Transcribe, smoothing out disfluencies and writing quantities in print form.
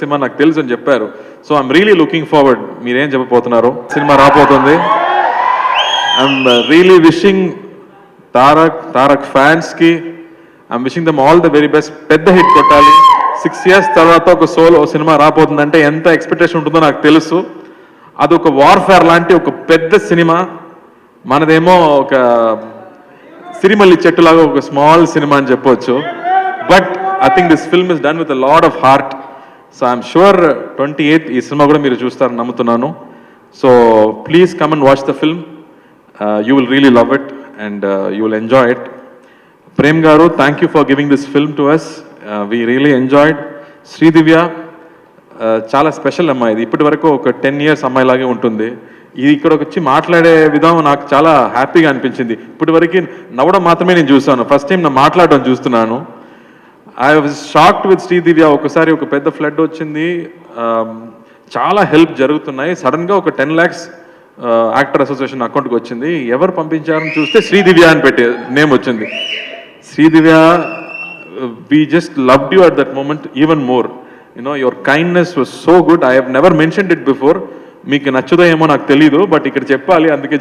Cinema నాకు తెలుసు అని చెప్పారు. So I'm really looking forward. మీరేం చెప్పబోతున్నారు? సినిమా రాబోతుంది. ఐఎమ్ రియలీ విషింగ్ తారక్ ఫ్యాన్స్కి I'm wishing them all the very best. పెద్ద హిట్ కొట్టాలి. 6 years తర్వాత ఒక సోలో సినిమా రాబోతుందంటే ఎంత ఎక్స్పెక్టేషన్ ఉంటుందో నాకు తెలుసు. అదొక వార్ఫేర్ లాంటి ఒక పెద్ద సినిమా. మనదేమో ఒక సిరిమల్లి చెట్టులాగా ఒక స్మాల్ సినిమా అని చెప్పొచ్చు. But I think this film is done with a lot of heart. So I'm sure 28th ఈ సినిమా కూడా మీరు చూస్తారని నమ్ముతున్నాను. So please come and watch the film. You will really love it and you will enjoy it. Prem గారు, thank you for giving this film to us. We really enjoyed. Sridivya చాలా special అమ్మాయి. ఇది ఇప్పటి వరకు ఒక 10 years అమ్మాయిలాగే ఉంటుంది. ఇది ఇక్కడికి వచ్చి మాట్లాడే విధానం నాకు చాలా హ్యాపీగా అనిపించింది. ఇప్పటి వరకు నవ్వడం మాత్రమే నేను చూసాను, ఫస్ట్ టైం నా మాట్లాడడం చూస్తున్నాను. I was shocked with Sridivya. ఒకసారి ఒక పెద్ద ఫ్లడ్ వచ్చింది, చాలా హెల్ప్ జరుగుతున్నాయి. సడన్గా ఒక 10 lakhs యాక్టర్ అసోసియేషన్ అకౌంట్కి వచ్చింది. ఎవరు పంపించారని చూస్తే శ్రీదివ్య అని పెట్టే నేమ్ వచ్చింది. Sridivya, we just loved you at that moment even more. You know, your kindness was so good. I have never mentioned it before. మీకు నచ్చదో ఏమో నాకు తెలీదు, బట్ ఇక్కడ చెప్పాలి, అందుకే